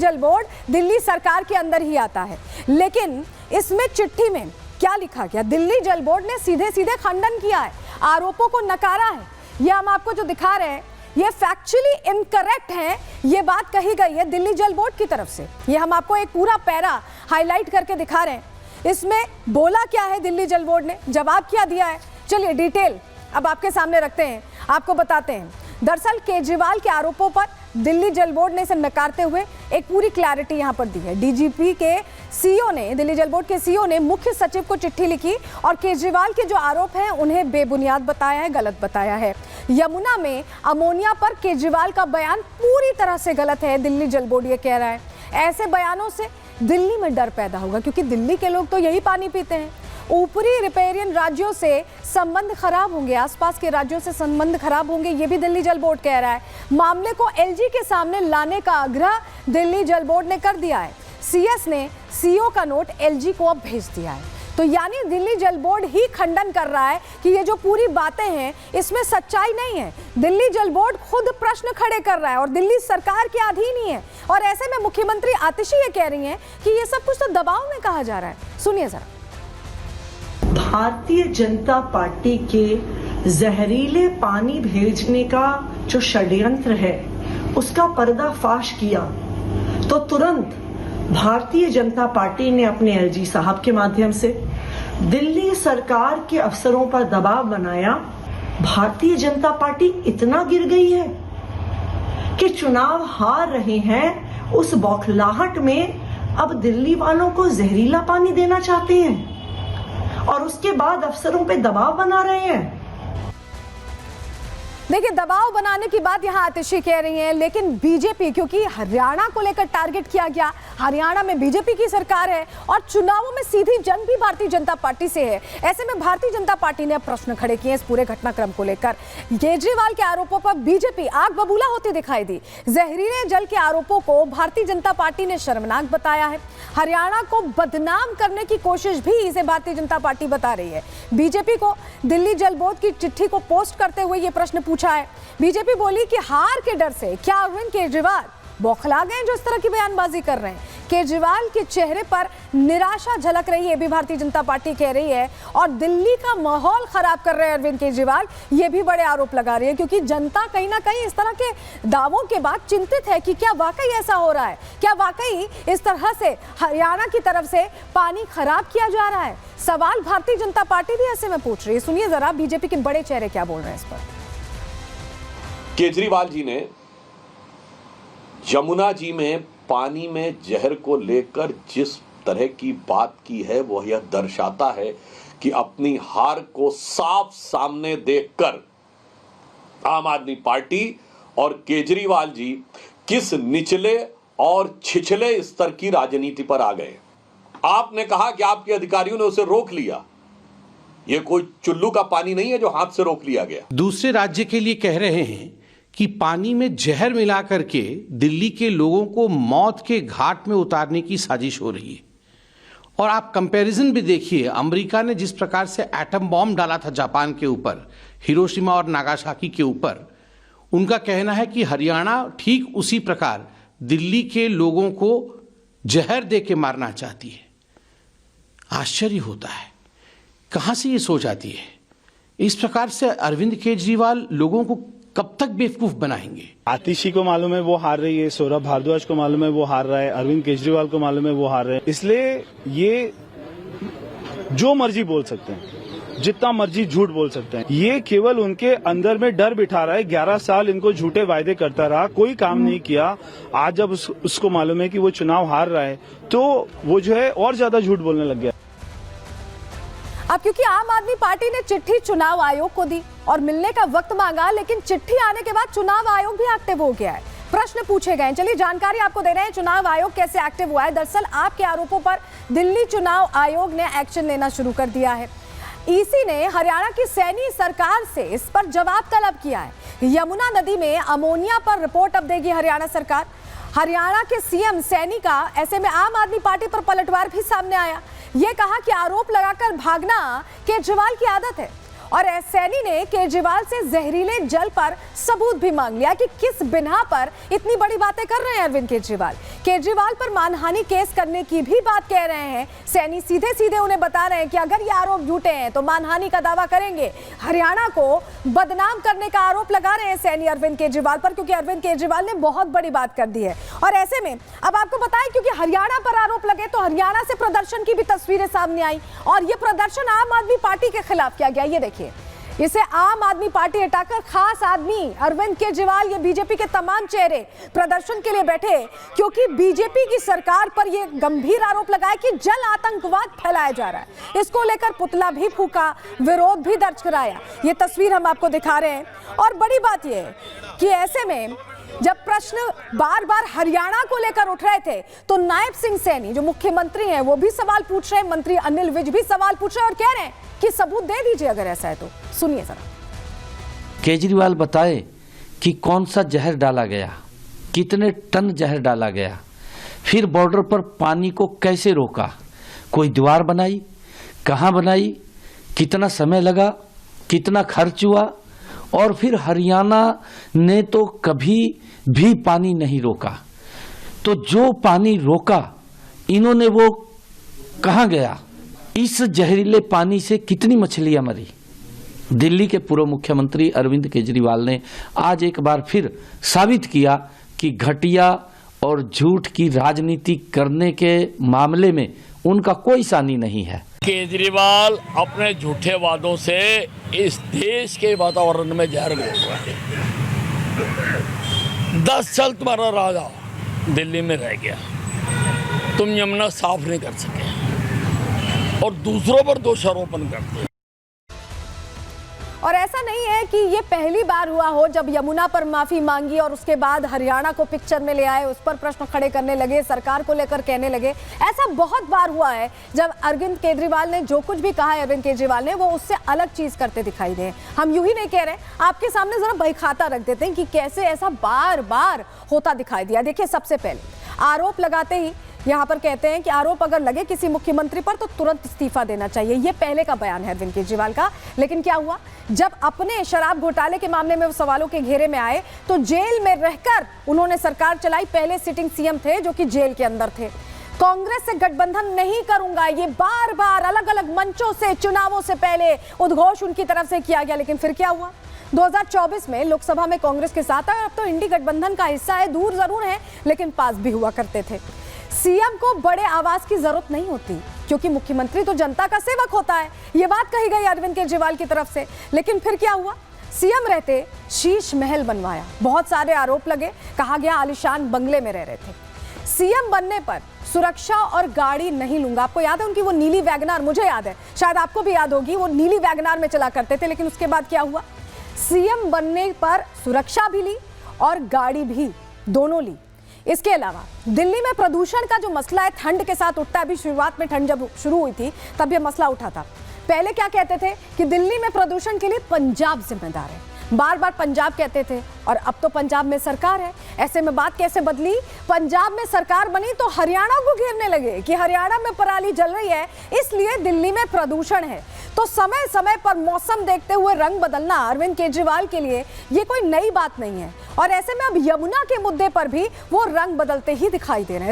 जल बोर्ड दिल्ली सरकार के अंदर ही आता है। लेकिन इसमें चिट्ठी में क्या लिखा गया? दिल्ली जल बोर्ड ने सीधे सीधे खंडन किया है, आरोपों को नकारा है। ये हम आपको जो दिखा रहे हैं ये फैक्चुअली इनकरेक्ट है, ये बात कही गई है दिल्ली जल बोर्ड की तरफ से। ये हम आपको एक पूरा पैरा हाईलाइट करके दिखा रहे हैं। इसमें बोला क्या है दिल्ली जल बोर्ड ने, जवाब क्या दिया है, चलिए डिटेल अब आपके सामने रखते हैं, आपको बताते हैं। दरअसल केजरीवाल के आरोपों पर दिल्ली जल बोर्ड ने इसे नकारते हुए एक पूरी क्लैरिटी यहां पर दी है। डीजीपी के सीईओ ने, दिल्ली जल बोर्ड के सीईओ ने मुख्य सचिव को चिट्ठी लिखी और केजरीवाल के जो आरोप हैं उन्हें बेबुनियाद बताया है, गलत बताया है। यमुना में अमोनिया पर केजरीवाल का बयान पूरी तरह से गलत है, दिल्ली जल बोर्ड ये कह रहा है। ऐसे बयानों से दिल्ली में डर पैदा होगा, क्योंकि दिल्ली के लोग तो यही पानी पीते हैं। ऊपरी रिपेरियन राज्यों से संबंध खराब होंगे, आसपास के राज्यों से संबंध खराब होंगे, ये भी दिल्ली जल बोर्ड कह रहा है। मामले को एलजी के सामने लाने का आग्रह दिल्ली जल बोर्ड ने कर दिया है। सीएस ने सीईओ का नोट एलजी को अब भेज दिया है। तो यानी दिल्ली जल बोर्ड ही खंडन कर रहा है कि ये जो पूरी बातें हैं इसमें सच्चाई नहीं है। दिल्ली जल बोर्ड खुद प्रश्न खड़े कर रहा है और दिल्ली सरकार के अधीन ही है। और ऐसे में मुख्यमंत्री आतिशी ये कह रही हैं कि ये सब कुछ तो दबाव में कहा जा रहा है। सुनिए जरा। भारतीय जनता पार्टी के जहरीले पानी भेजने का जो षड्यंत्र है उसका पर्दाफाश किया तो तुरंत भारतीय जनता पार्टी ने अपने एलजी साहब के माध्यम से दिल्ली सरकार के अफसरों पर दबाव बनाया। भारतीय जनता पार्टी इतना गिर गई है कि चुनाव हार रहे हैं, उस बौखलाहट में अब दिल्ली वालों को जहरीला पानी देना चाहते हैं और उसके बाद अफसरों पे दबाव बना रहे हैं। देखिए, दबाव बनाने की बात यहां आतिशी कह रही हैं, लेकिन बीजेपी, क्योंकि हरियाणा को लेकर टारगेट किया गया, हरियाणा में बीजेपी की सरकार है और चुनावों में सीधी जंग भी भारतीय जनता पार्टी से है। ऐसे में भारतीय जनता पार्टी ने प्रश्न खड़े किए इस पूरे घटनाक्रम को लेकर। केजरीवाल के आरोपों पर बीजेपी आग बबूला होती दिखाई दी। जहरीले जल के आरोपों को भारतीय जनता पार्टी ने शर्मनाक बताया है। हरियाणा को बदनाम करने की कोशिश भी इसे भारतीय जनता पार्टी बता रही है। बीजेपी को दिल्ली जल बोर्ड की चिट्ठी को पोस्ट करते हुए यह प्रश्न पूछा है। बीजेपी बोली कि हार के डर से क्या अरविंद केजरीवाल बौखला गए जो इस तरह की बयानबाजी कर रहे हैं। केजरीवाल के चेहरे पर निराशा झलक रही है, भी भारतीय जनता पार्टी कह रही है। और दिल्ली का माहौल खराब कर रहे हैं अरविंद केजरीवाल, ये भी बड़े आरोप लगा रही है, क्योंकि जनता कहीं ना कहीं इस तरह के दावों के बाद चिंतित है कि क्या वाकई ऐसा हो रहा है, क्या वाकई इस तरह से हरियाणा की तरफ से पानी खराब किया जा रहा है। सवाल भारतीय जनता पार्टी भी ऐसे में पूछ रही है। सुनिए जरा बीजेपी के बड़े चेहरे क्या बोल रहे हैं इस पर। केजरीवाल जी ने यमुना जी में पानी में जहर को लेकर जिस तरह की बात की है वह यह दर्शाता है कि अपनी हार को साफ सामने देखकर आम आदमी पार्टी और केजरीवाल जी किस निचले और छिछले स्तर की राजनीति पर आ गए। आपने कहा कि आपके अधिकारियों ने उसे रोक लिया। यह कोई चुल्लू का पानी नहीं है जो हाथ से रोक लिया गया। दूसरे राज्य के लिए कह रहे हैं कि पानी में जहर मिला करके दिल्ली के लोगों को मौत के घाट में उतारने की साजिश हो रही है। और आप कंपैरिजन भी देखिए, अमेरिका ने जिस प्रकार से एटम बॉम्ब डाला था जापान के ऊपर, हिरोशिमा और नागासाकी के ऊपर, उनका कहना है कि हरियाणा ठीक उसी प्रकार दिल्ली के लोगों को जहर दे के मारना चाहती है। आश्चर्य होता है, कहां से ये सोच आती है। इस प्रकार से अरविंद केजरीवाल लोगों को कब तक बेवकूफ बनाएंगे। आतिशी को मालूम है वो हार रही है, सौरभ भारद्वाज को मालूम है वो हार रहा है, अरविंद केजरीवाल को मालूम है वो हार रहे हैं। इसलिए ये जो मर्जी बोल सकते हैं, जितना मर्जी झूठ बोल सकते हैं, ये केवल उनके अंदर में डर बिठा रहा है। 11 साल इनको झूठे वायदे करता रहा, कोई काम नहीं किया। आज जब उसको मालूम है कि वो चुनाव हार रहा है तो वो जो है और ज्यादा झूठ बोलने लग गया। अब क्योंकि आम आदमी पार्टी ने चिट्ठी चुनाव आयोग को दी और मिलने का वक्त मांगा, लेकिन चिट्ठी आने के बाद चुनाव आयोग भी एक्टिव हो गया है, प्रश्न पूछे गए। चलिए जानकारी आपको दे रहे हैं चुनाव आयोग कैसे एक्टिव हुआ है। दरअसल आपके आरोपों पर दिल्ली चुनाव आयोग ने एक्शन लेना शुरू कर दिया है। ईसी ने हरियाणा की सैनी सरकार से इस पर जवाब तलब किया है। यमुना नदी में अमोनिया पर रिपोर्ट अब देगी हरियाणा सरकार। हरियाणा के सीएम सैनी का ऐसे में आम आदमी पार्टी पर पलटवार भी सामने आया। ये कहा कि आरोप लगाकर भागना केजरीवाल की आदत है और सैनी ने केजरीवाल से जहरीले जल पर सबूत भी मांग लिया कि किस बिना पर इतनी बड़ी बातें कर रहे हैं अरविंद केजरीवाल। केजरीवाल पर मानहानि केस करने की भी बात कह रहे हैं सैनी। सीधे सीधे उन्हें बता रहे हैं कि अगर ये आरोप झूठे हैं तो मानहानि का दावा करेंगे। हरियाणा को बदनाम करने का आरोप लगा रहे हैं सैनी अरविंद केजरीवाल पर, क्योंकि अरविंद केजरीवाल ने बहुत बड़ी बात कर दी है। और ऐसे में अब आपको बताएं, क्योंकि हरियाणा पर आरोप लगे तो हरियाणा से प्रदर्शन की भी तस्वीरें सामने आई और ये प्रदर्शन आम आदमी पार्टी के खिलाफ किया गया। ये देखिए, इसे आम आदमी पार्टी हटाकर खास आदमी अरविंद केजरीवाल, ये बीजेपी के तमाम चेहरे प्रदर्शन के लिए बैठे, क्योंकि बीजेपी की सरकार पर ये गंभीर आरोप लगाया कि जल आतंकवाद फैलाया जा रहा है। इसको लेकर पुतला भी फूका, विरोध भी दर्ज कराया। ये तस्वीर हम आपको दिखा रहे हैं। और बड़ी बात यह है कि ऐसे में जब प्रश्न बार बार हरियाणा को लेकर उठ रहे थे तो नायब सिंह सैनी जो मुख्यमंत्री हैं वो भी सवाल पूछ रहे हैं, मंत्री अनिल विज भी सवाल पूछ रहे हैं और कह रहे हैं कि सबूत दे दीजिए अगर ऐसा है तो। सुनिए जरा। केजरीवाल बताए कि कौन सा जहर डाला गया, कितने टन जहर डाला गया, फिर बॉर्डर पर पानी को कैसे रोका, कोई दीवार बनाई, कहां बनाई, कितना समय लगा, कितना खर्च हुआ, और फिर हरियाणा ने तो कभी भी पानी नहीं रोका। तो जो पानी रोका इन्होंने वो कहां गया? इस जहरीले पानी से कितनी मछलियां मरी? दिल्ली के पूर्व मुख्यमंत्री अरविंद केजरीवाल ने आज एक बार फिर साबित किया कि घटिया और झूठ की राजनीति करने के मामले में उनका कोई सानी नहीं है। केजरीवाल अपने झूठे वादों से इस देश के वातावरण में जहर घोल रहा है। 10 साल तुम्हारा राजा दिल्ली में रह गया, तुम यमुना साफ नहीं कर सके और दूसरों पर दोषारोपण करते। और ऐसा नहीं है कि ये पहली बार हुआ हो जब यमुना पर माफी मांगी और उसके बाद हरियाणा को पिक्चर में ले आए, उस पर प्रश्न खड़े करने लगे, सरकार को लेकर कहने लगे। ऐसा बहुत बार हुआ है जब अरविंद केजरीवाल ने जो कुछ भी कहा है अरविंद केजरीवाल ने, वो उससे अलग चीज करते दिखाई दे। हम यूं ही नहीं कह रहे, आपके सामने जरा बहीखाता रख देते हैं कि कैसे ऐसा बार बार होता दिखाई दिया। देखिए, सबसे पहले आरोप लगाते ही यहाँ पर कहते हैं कि आरोप अगर लगे किसी मुख्यमंत्री पर तो तुरंत इस्तीफा देना चाहिए। ये पहले का बयान है अरविंद केजरीवाल का। लेकिन क्या हुआ, जब अपने शराब घोटाले के मामले में वो सवालों के घेरे में आए तो जेल में रहकर उन्होंने सरकार चलाई। पहले सिटिंग सीएम थे जो कि जेल के अंदर थे। कांग्रेस से गठबंधन नहीं करूंगा, ये बार बार अलग अलग मंचों से चुनावों से पहले उद्घोष उनकी तरफ से किया गया। लेकिन फिर क्या हुआ, 2024 में लोकसभा में कांग्रेस के साथ अब तो इंडी गठबंधन का हिस्सा है, दूर जरूर है लेकिन पास भी हुआ करते थे। सीएम को बड़े आवाज की जरूरत नहीं होती क्योंकि मुख्यमंत्री तो जनता का सेवक होता है, ये बात कही गई अरविंद केजरीवाल की तरफ से। लेकिन फिर क्या हुआ, सीएम रहते शीश महल बनवाया, बहुत सारे आरोप लगे, कहा गया आलीशान बंगले में रह रहे थे। सीएम बनने पर सुरक्षा और गाड़ी नहीं लूंगा। आपको याद है उनकी वो नीली वैगनार, मुझे याद है, शायद आपको भी याद होगी, वो नीली वैगनार में चला करते थे। लेकिन उसके बाद क्या हुआ, सीएम बनने पर सुरक्षा भी ली और गाड़ी भी, दोनों ली। इसके अलावा दिल्ली में प्रदूषण का जो मसला है ठंड के साथ उठता है। अभी शुरुआत में ठंड जब शुरू हुई थी तब यह मसला उठा था। पहले क्या कहते थे कि दिल्ली में प्रदूषण के लिए पंजाब जिम्मेदार है, बार बार पंजाब कहते थे, और अब तो पंजाब में सरकार है। ऐसे में बात कैसे बदली, पंजाब में सरकार बनी तो हरियाणा को घेरने लगे कि हरियाणा में पराली जल रही है इसलिए दिल्ली में प्रदूषण है। तो समय समय पर मौसम देखते हुए रंग बदलना अरविंद केजरीवाल के लिए ये कोई नई बात नहीं है। और ऐसे में अब यमुना के मुद्दे पर भी वो रंग बदलते ही दिखाई दे रहे हैं।